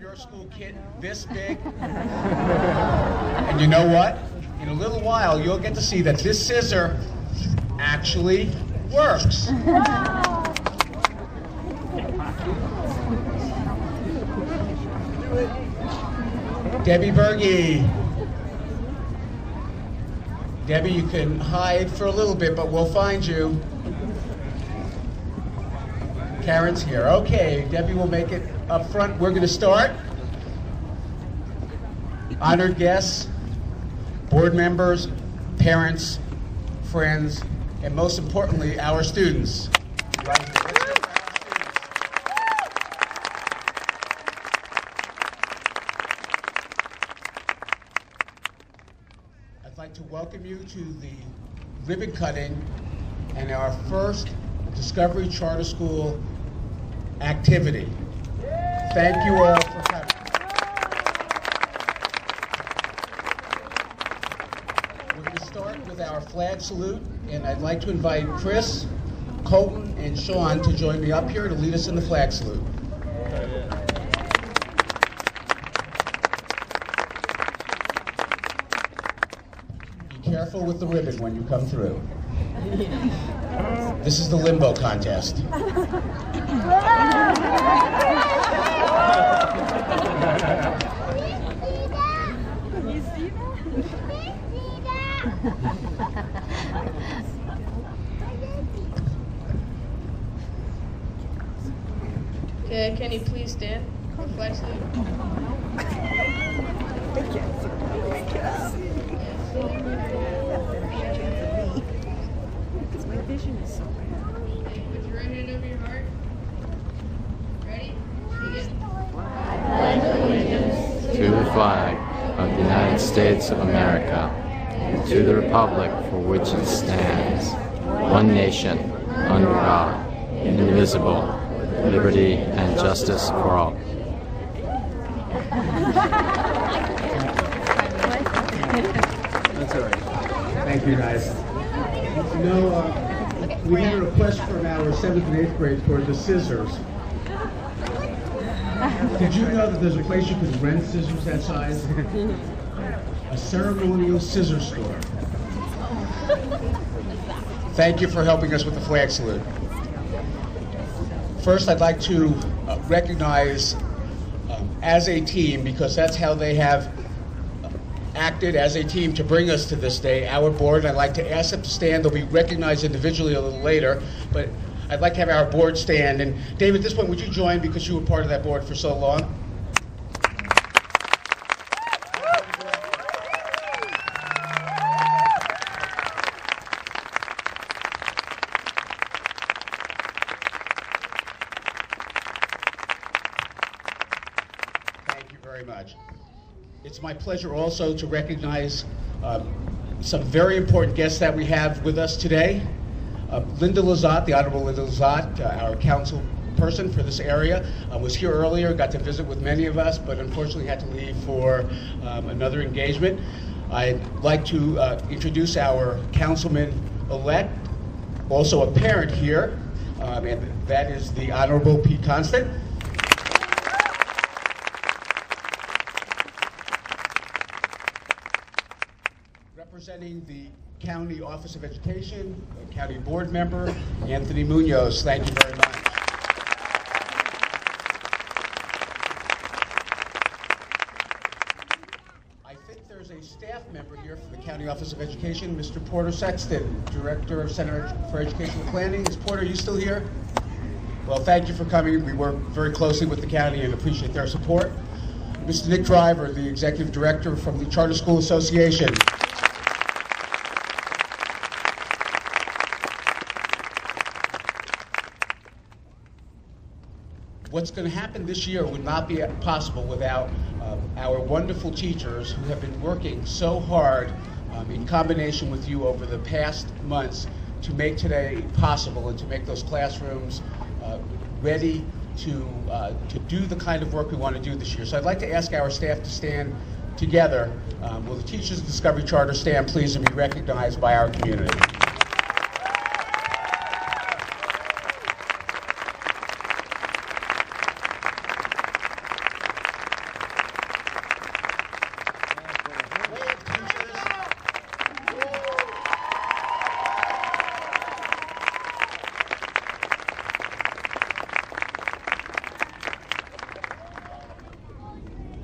your school kit this big. And you know what? In a little while, you'll get to see that this scissor actually works. Debbie Berge. Debbie, you can hide for a little bit, but we'll find you. Karen's here. Okay, Debbie will make it up front. We're going to start. Honored guests, board members, parents, friends, and most importantly, our students. Right here. I'd like to welcome you to the ribbon cutting and our first Discovery Charter School activity. Thank you all for coming. We're going to start with our flag salute, and I'd like to invite Chris, Colton, and Sean to join me up here to lead us in the flag salute. Be careful with the ribbon when you come through. This is the limbo contest. Okay, can you please stand for flag salute? My vision is so bad. Put your right hand over your heart. Ready? Begin. To the flag of the United States of America, and to the republic for which it stands, one nation, under God, indivisible, with liberty and justice for all. That's all right. Thank you, guys. You know, we had a request from our 7th and 8th grade for the scissors. Did you know that there's a place you can rent scissors that size? A ceremonial scissor store. Thank you for helping us with the flag salute. First, I'd like to recognize as a team, because that's how they have acted as a team to bring us to this day, our board. I'd like to ask them to stand. They'll be recognized individually a little later, but I'd like to have our board stand. And Dave, at this point, would you join, because you were part of that board for so long? Thank you very much. It's my pleasure also to recognize some very important guests that we have with us today. Linda Lazat, the Honorable Linda Lazat, our council person for this area, was here earlier, got to visit with many of us, but unfortunately had to leave for another engagement. I'd like to introduce our councilman-elect, also a parent here, and that is the Honorable Pete Constant. Representing the County Office of Education, County Board Member, Anthony Munoz. Thank you very much. I think there's a staff member here from the County Office of Education, Mr. Porter Sexton, Director of Center for Educational Planning. Is Porter, are you still here? Well, thank you for coming. We work very closely with the county and appreciate their support. Mr. Nick Driver, the Executive Director from the Charter School Association. What's going to happen this year would not be possible without our wonderful teachers who have been working so hard in combination with you over the past months to make today possible and to make those classrooms ready to do the kind of work we want to do this year. So I'd like to ask our staff to stand together. Will the Teachers of Discovery Charter stand, please, and be recognized by our community?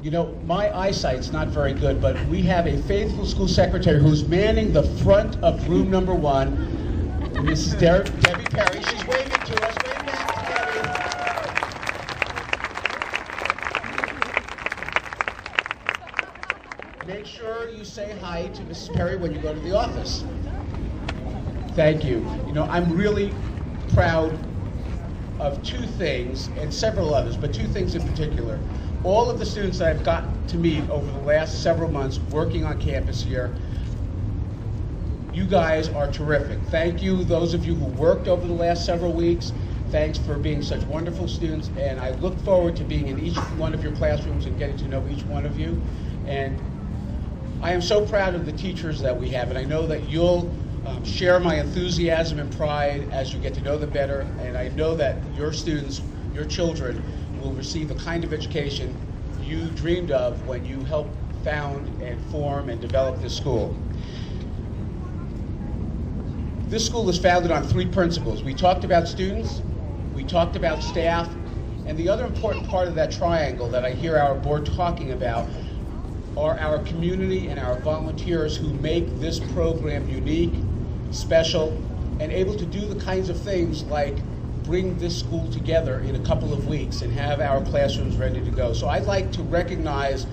You know, my eyesight's not very good, but we have a faithful school secretary who's manning the front of room number 1, Mrs. Debbie Perry. She's waving to us. Wave back to Debbie. Make sure you say hi to Mrs. Perry when you go to the office. Thank you. You know, I'm really proud of 2 things, and several others, but 2 things in particular. All of the students that I've got to meet over the last several months working on campus here, you guys are terrific. Thank you, those of you who worked over the last several weeks. Thanks for being such wonderful students, and I look forward to being in each one of your classrooms and getting to know each one of you. And I am so proud of the teachers that we have, and I know that you'll share my enthusiasm and pride as you get to know them better, and I know that your students, your children, will receive the kind of education you dreamed of when you helped found and form and develop this school. This school is founded on 3 principles. We talked about students, we talked about staff, and the other important part of that triangle that I hear our board talking about are our community and our volunteers who make this program unique, special, and able to do the kinds of things like bring this school together in a couple of weeks and have our classrooms ready to go. So I'd like to recognize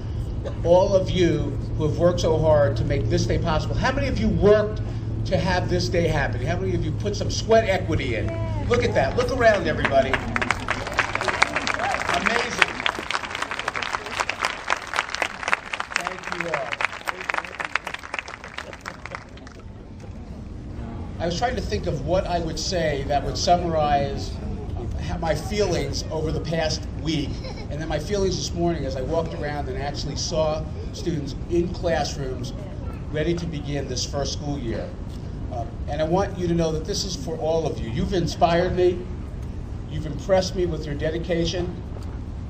all of you who have worked so hard to make this day possible. How many of you worked to have this day happen? How many of you put some sweat equity in? Look at that. Look around, everybody. Amazing. Thank you all. I was trying to think of what I would say that would summarize my feelings over the past week, and then my feelings this morning as I walked around and actually saw students in classrooms ready to begin this first school year. And I want you to know that this is for all of you. You've inspired me, you've impressed me with your dedication,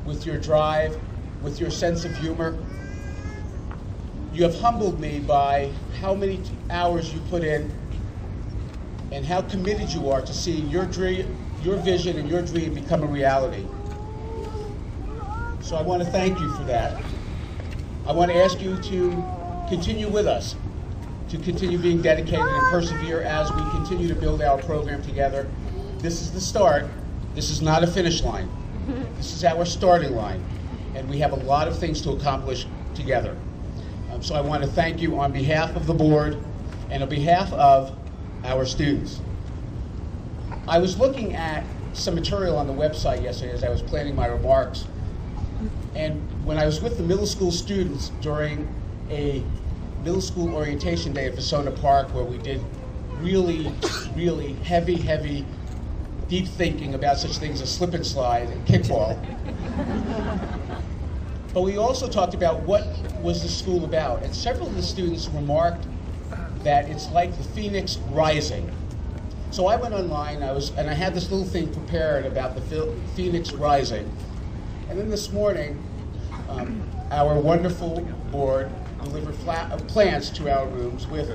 with your drive, with your sense of humor. You have humbled me by how many hours you put in and how committed you are to seeing your dream, your vision and your dream become a reality. So I want to thank you for that. I want to ask you to continue with us, to continue being dedicated and persevere as we continue to build our program together. This is the start. This is not a finish line. This is our starting line, and we have a lot of things to accomplish together. So I want to thank you on behalf of the board and on behalf of our students. I was looking at some material on the website yesterday as I was planning my remarks, and when I was with the middle school students during a middle school orientation day at Vasona Park, where we did really, really heavy, deep thinking about such things as slip and slide and kickball. But we also talked about what was the school about, and several of the students remarked that it's like the phoenix rising. So I went online, and I had this little thing prepared about the phoenix rising. And then this morning, our wonderful board delivered plants to our rooms with